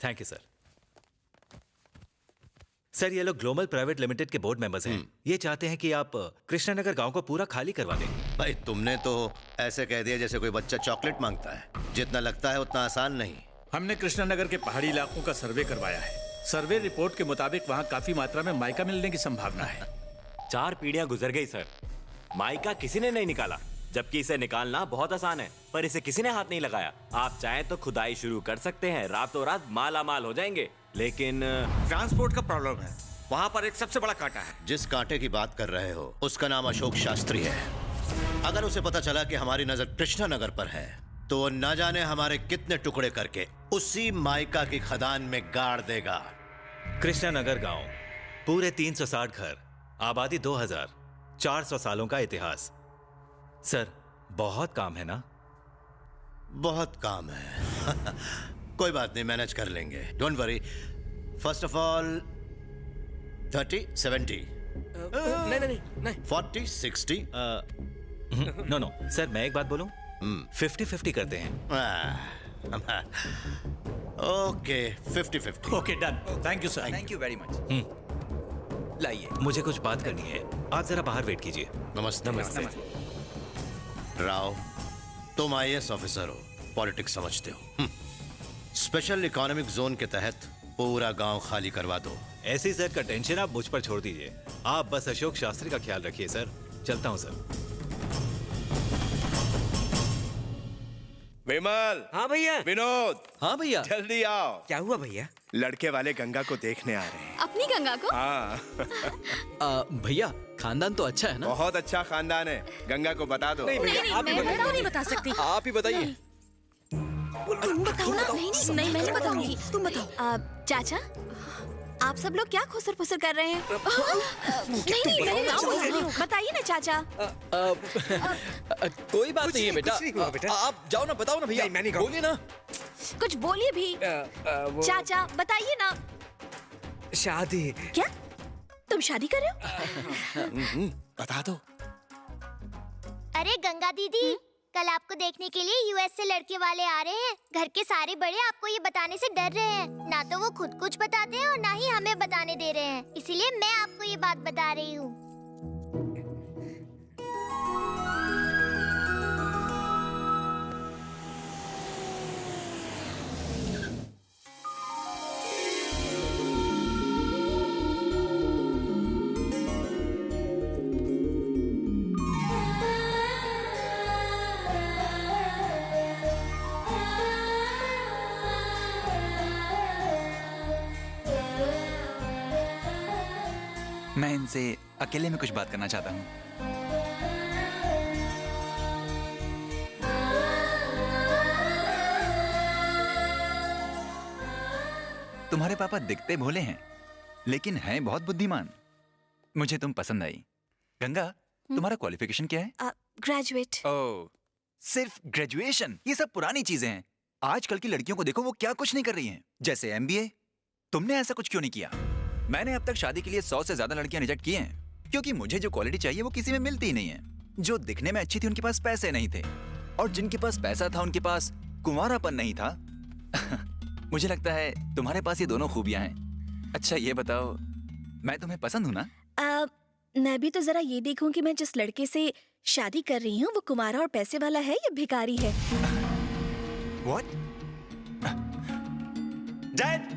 Thank you sir. Sir ये लोग global private limited के बोर्ड मेंबर्स हैं। ये चाहते हैं कि आप कृष्णानगर गांव को पूरा खाली करवा दें। भाई तुमने तो ऐसे कह दिया जैसे कोई बच्चा चॉकलेट मांगता है। जितना लगता है उतना आसान नहीं। हमने कृष्णानगर के पहाड़ी इलाकों का सर्वे करवाया है। सर्वे रिपोर्ट के मुताबिक वहाँ काफी मात्रा में माइका मिलने की संभावना है। 4 पीढ़ियां गुजर गई सर, माइका किसी ने नहीं निकाला, जबकि इसे निकालना बहुत आसान है, पर इसे किसी ने हाथ नहीं लगाया। आप चाहें तो खुदाई शुरू कर सकते हैं, रातों रात माला माल हो जाएंगे, लेकिन ट्रांसपोर्ट का प्रॉब्लम है। वहाँ पर एक सबसे बड़ा कांटा है। जिस कांटे की बात कर रहे हो उसका नाम अशोक शास्त्री है। अगर उसे पता चला कि हमारी नजर कृष्णानगर पर है तो वो न जाने हमारे कितने टुकड़े करके उसी माइका की खदान में गाड़ देगा। कृष्णानगर गांव, पूरे 360 घर, आबादी 2000, 400 सालों का इतिहास। सर बहुत काम है ना? बहुत काम है। कोई बात नहीं, मैनेज कर लेंगे, don't worry. First of all 30, 70, नहीं 40, 60। नो सर, मैं एक बात बोलूं, 50-50 करते हैं। Okay 50-50। Okay done, thank you sir. Thank you very much. लाइए, मुझे कुछ बात करनी है, आप जरा बाहर वेट कीजिए। नमस्ते। राव, तुम IAS ऑफिसर हो, पॉलिटिक्स समझते हो। स्पेशल इकोनॉमिक जोन के तहत पूरा गांव खाली करवा दो। ऐसी सर का टेंशन आप मुझ पर छोड़ दीजिए, आप बस अशोक शास्त्री का ख्याल रखिए सर। चलता हूं सर। विमल। हाँ भैया। विनोद। हाँ भैया। जल्दी आओ। क्या हुआ भैया? लड़के वाले गंगा को देखने आ रहे हैं। अपनी गंगा को? हाँ। भैया खानदान तो अच्छा है ना? बहुत अच्छा खानदान है, गंगा को बता दो। नहीं भैया, आप नहीं बता सकती। आप ही बताइए। तुम बताओ ना। नहीं मैं नहीं बताऊंगी, तुम बताओ। चाचा, आप सब लोग क्या खुसर फुसर कर रहे हैं? नहीं मैंने नाम बोल रही हूँ। बताइए ना चाचा। कोई बात नहीं है बेटा। कुछ नहीं हुआ बेटा। आप जाओ ना, बताओ ना भैया। नहीं, मैं नहीं बोलिए ना। कुछ बोलिए भी। चाचा बताइए ना। शादी। क्या तुम शादी कर रहे हो? बता दो। अरे गंगा दीदी, कल आपको देखने के लिए US से लड़के वाले आ रहे हैं। घर के सारे बड़े आपको ये बताने से डर रहे हैं। ना तो वो खुद कुछ बताते हैं और ना ही हमें बताने दे रहे हैं, इसीलिए मैं आपको ये बात बता रही हूँ। मैं इनसे अकेले में कुछ बात करना चाहता हूँ। तुम्हारे पापा दिखते भोले हैं, लेकिन हैं बहुत बुद्धिमान। मुझे तुम पसंद आई। गंगा, तुम्हारा क्वालिफिकेशन क्या है? ग्रेजुएट। ओह, सिर्फ ग्रेजुएशन? ये सब पुरानी चीजें हैं। आजकल की लड़कियों को देखो, वो क्या कुछ नहीं कर रही हैं, जैसे MBA। तुमने ऐसा कुछ क्यों नहीं किया? मैंने अब तक शादी के लिए 100 से ज्यादा लड़कियां रिजेक्ट की हैं, क्योंकि मुझे जो क्वालिटी चाहिए वो किसी में मिलती ही नहीं है। जो दिखने में अच्छी थी उनके पास पैसे नहीं थे, और जिनके पास पैसा था उनके पास कुंवारापन नहीं था। मुझे लगता है तुम्हारे पास ये दोनों खूबियां हैं। अच्छा ये बताओ, मैं तुम्हें पसंद हूं ना? मैं भी तो जरा ये देखूं कि मैं जिस लड़के से शादी कर रही हूँ वो कुमारा और पैसे वाला है या भिखारी है। What? Dad!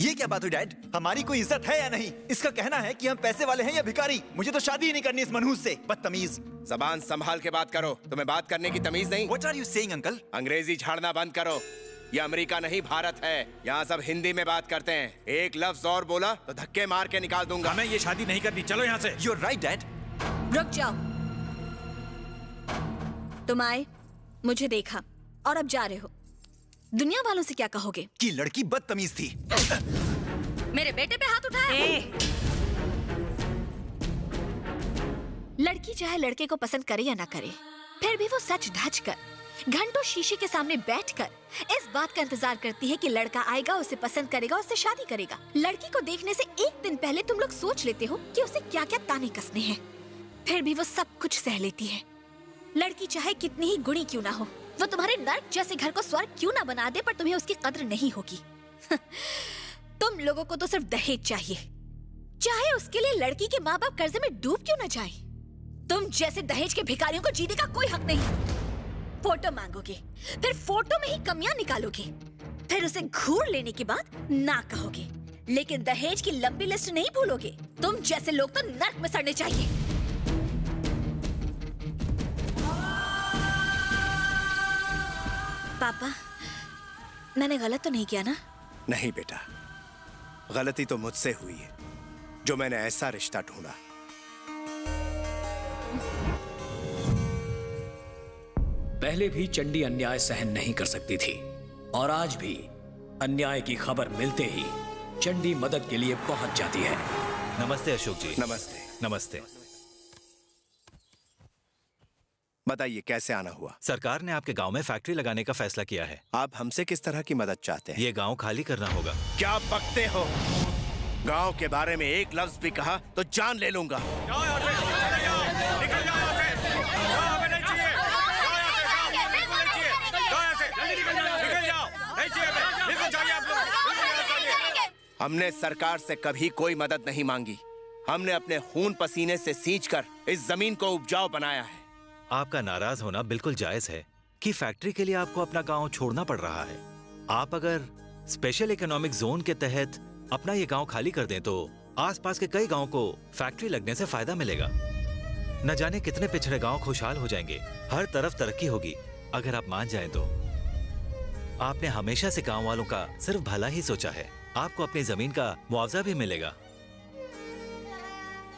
ये क्या बात हुई डैड? हमारी कोई इज्जत है या नहीं? इसका कहना है कि हम पैसे वाले हैं या भिखारी। मुझे तो शादी ही नहीं करनी इस मनहूस से, बदतमीज। जबान संभाल के बात करो, तुम्हें बात करने की तमीज नहीं। What are you saying, uncle? अंग्रेजी झाड़ना बंद करो। ये अमेरिका नहीं भारत है, यहाँ सब हिंदी में बात करते हैं। एक लफ्ज और बोला तो धक्के मार के निकाल दूंगा। हमें ये शादी नहीं करनी, चलो यहाँ से। You're right, Dad. रुक जाओ। तुम आए, मुझे देखा और अब जा रहे हो। दुनिया वालों से क्या कहोगे? कि लड़की बदतमीज थी। मेरे बेटे पे हाथ उठाया। लड़की चाहे लड़के को पसंद करे या ना करे, फिर भी वो सच धज कर घंटों शीशे के सामने बैठकर इस बात का इंतजार करती है कि लड़का आएगा, उसे पसंद करेगा, उससे शादी करेगा। लड़की को देखने से एक दिन पहले तुम लोग सोच लेते हो कि उसे क्या क्या ताने कसने हैं, फिर भी वो सब कुछ सह लेती है। लड़की चाहे कितनी ही गुणी क्यों ना हो, वो तुम्हारे नर्क जैसे घर को स्वर्ग क्यों ना बना दे, पर तुम्हें उसकी कद्र नहीं होगी। तुम लोगों को तो सिर्फ दहेज चाहिए, चाहे उसके लिए लड़की के माँ बाप कर्जे में डूब क्यों ना जाए। तुम जैसे दहेज के भिखारियों को जीने का कोई हक नहीं। फोटो मांगोगे, फिर फोटो में ही कमियां निकालोगे, फिर उसे घूर लेने के बाद ना कहोगे, लेकिन दहेज की लंबी लिस्ट नहीं भूलोगे। तुम जैसे लोग तो नर्क में सड़ने चाहिए। पापा, मैंने गलत तो नहीं किया ना? नहीं बेटा, गलती तो मुझसे हुई है जो मैंने ऐसा रिश्ता ढूंढा। पहले भी चंडी अन्याय सहन नहीं कर सकती थी, और आज भी अन्याय की खबर मिलते ही चंडी मदद के लिए पहुंच जाती है। नमस्ते अशोक जी। नमस्ते। नमस्ते। बताइए कैसे आना हुआ? सरकार ने आपके गांव में फैक्ट्री लगाने का फैसला किया है। आप हमसे किस तरह की मदद चाहते हैं? ये गांव खाली करना होगा। क्या बकते हो? गांव के बारे में एक लफ्ज भी कहा तो जान ले लूंगा। हमने सरकार से कभी कोई मदद नहीं मांगी। हमने अपने खून पसीने से सींचकर इस जमीन को उपजाऊ बनाया है। आपका नाराज होना बिल्कुल जायज है कि फैक्ट्री के लिए आपको अपना गांव छोड़ना पड़ रहा है। आप अगर स्पेशल इकोनॉमिक जोन के तहत अपना ये गांव खाली कर दें तो आसपास के कई गांव को फैक्ट्री लगने से फायदा मिलेगा। न जाने कितने पिछड़े गांव खुशहाल हो जाएंगे, हर तरफ तरक्की होगी। अगर आप मान जाएं तो आपने हमेशा से गांव वालों का सिर्फ भला ही सोचा है। आपको अपनी जमीन का मुआवजा भी मिलेगा,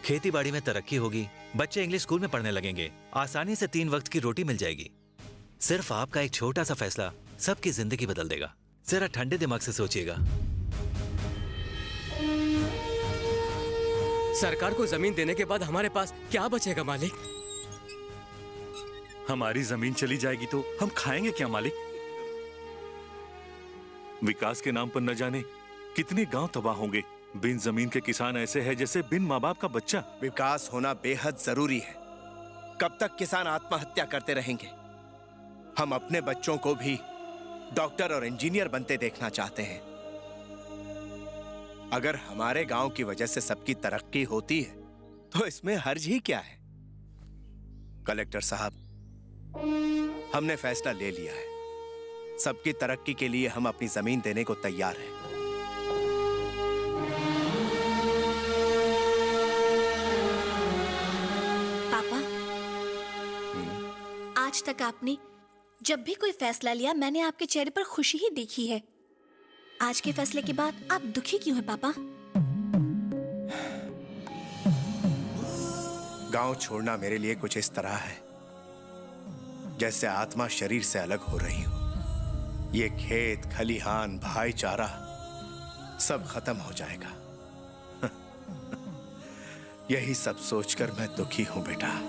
खेती बाड़ी में तरक्की होगी, बच्चे इंग्लिश स्कूल में पढ़ने लगेंगे, आसानी से 3 वक्त की रोटी मिल जाएगी। सिर्फ आपका एक छोटा सा फैसला सबकी जिंदगी बदल देगा। जरा ठंडे दिमाग से सोचिएगा। सरकार को जमीन देने के बाद हमारे पास क्या बचेगा मालिक? हमारी जमीन चली जाएगी तो हम खाएंगे क्या मालिक? विकास के नाम पर न जाने कितने गांव तबाह होंगे। बिन जमीन के किसान ऐसे हैं जैसे बिन माँ बाप का बच्चा। विकास होना बेहद जरूरी है। कब तक किसान आत्महत्या करते रहेंगे? हम अपने बच्चों को भी डॉक्टर और इंजीनियर बनते देखना चाहते हैं। अगर हमारे गांव की वजह से सबकी तरक्की होती है तो इसमें हर्ज ही क्या है? कलेक्टर साहब, हमने फैसला ले लिया है। सबकी तरक्की के लिए हम अपनी जमीन देने को तैयार हैं। आज तक आपने जब भी कोई फैसला लिया, मैंने आपके चेहरे पर खुशी ही देखी है। आज के फैसले के बाद आप दुखी क्यों हैं पापा? गांव छोड़ना मेरे लिए कुछ इस तरह है जैसे आत्मा शरीर से अलग हो रही हो। ये खेत, खलिहान, भाईचारा सब खत्म हो जाएगा। यही सब सोचकर मैं दुखी हूं बेटा।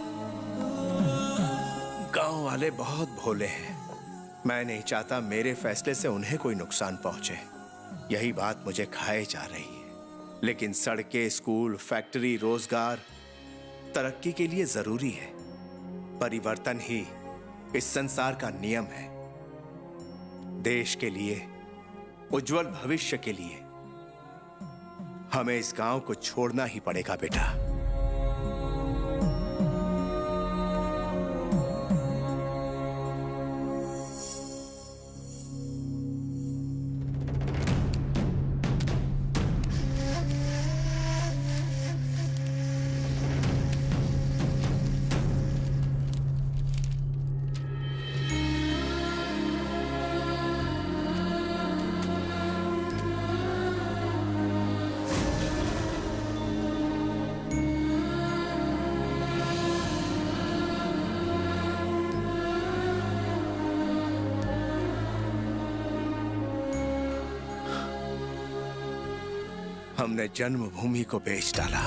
गांव वाले बहुत भोले हैं। मैं नहीं चाहता मेरे फैसले से उन्हें कोई नुकसान पहुंचे। यही बात मुझे खाए जा रही है। लेकिन सड़कें, स्कूल, फैक्ट्री, रोजगार तरक्की के लिए जरूरी है। परिवर्तन ही इस संसार का नियम है। देश के लिए, उज्जवल भविष्य के लिए हमें इस गांव को छोड़ना ही पड़ेगा बेटा। हमने जन्मभूमि को बेच डाला।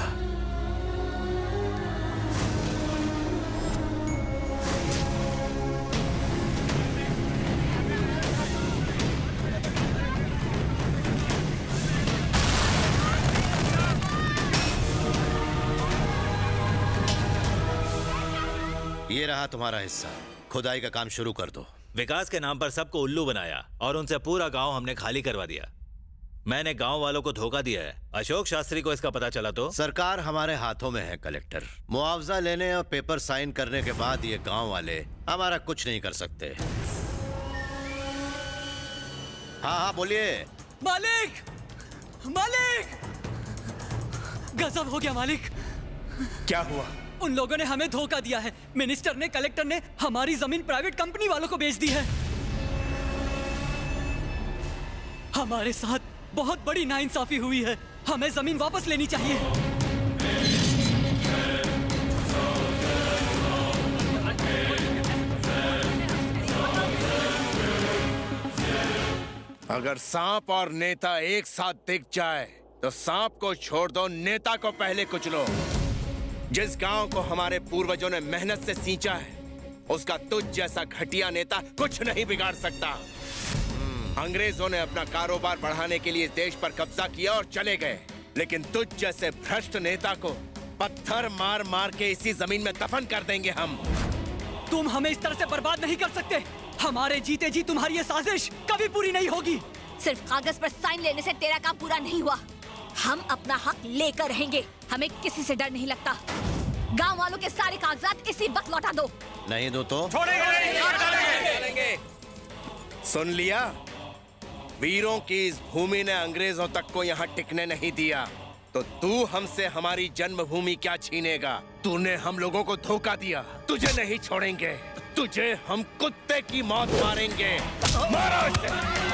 ये रहा तुम्हारा हिस्सा। खुदाई का काम शुरू कर दो। विकास के नाम पर सबको उल्लू बनाया और उनसे पूरा गांव हमने खाली करवा दिया। मैंने गांव वालों को धोखा दिया है। अशोक शास्त्री को इसका पता चला तो? सरकार हमारे हाथों में है कलेक्टर। मुआवजा लेने और पेपर साइन करने के बाद ये गांव वाले हमारा कुछ नहीं कर सकते। हाँ हाँ बोलिए। मालिक, मालिक, गजब हो गया मालिक। क्या हुआ? उन लोगों ने हमें धोखा दिया है। मिनिस्टर ने, कलेक्टर ने हमारी जमीन प्राइवेट कंपनी वालों को बेच दी है। हमारे साथ बहुत बड़ी नाइंसाफी हुई है। हमें जमीन वापस लेनी चाहिए। अगर सांप और नेता एक साथ दिख जाए तो सांप को छोड़ दो, नेता को पहले कुचलो। जिस गांव को हमारे पूर्वजों ने मेहनत से सींचा है, उसका तुझ जैसा घटिया नेता कुछ नहीं बिगाड़ सकता। अंग्रेजों ने अपना कारोबार बढ़ाने के लिए देश पर कब्जा किया और चले गए, लेकिन तुझ जैसे भ्रष्ट नेता को पत्थर मार मार के इसी जमीन में दफन कर देंगे हम। तुम हमें इस तरह से बर्बाद नहीं कर सकते। हमारे जीते जी तुम्हारी ये साजिश कभी पूरी नहीं होगी। सिर्फ कागज पर साइन लेने से तेरा काम पूरा नहीं हुआ। हम अपना हक लेकर रहेंगे। हमें किसी से डर नहीं लगता। गांव वालों के सारे कागजात इसी वक्त लौटा दो। नहीं दो तो सुन लिया? वीरों की इस भूमि ने अंग्रेजों तक को यहाँ टिकने नहीं दिया, तो तू हमसे हमारी जन्मभूमि क्या छीनेगा? तूने हम लोगों को धोखा दिया, तुझे नहीं छोड़ेंगे। तुझे हम कुत्ते की मौत मारेंगे। मारो इसे।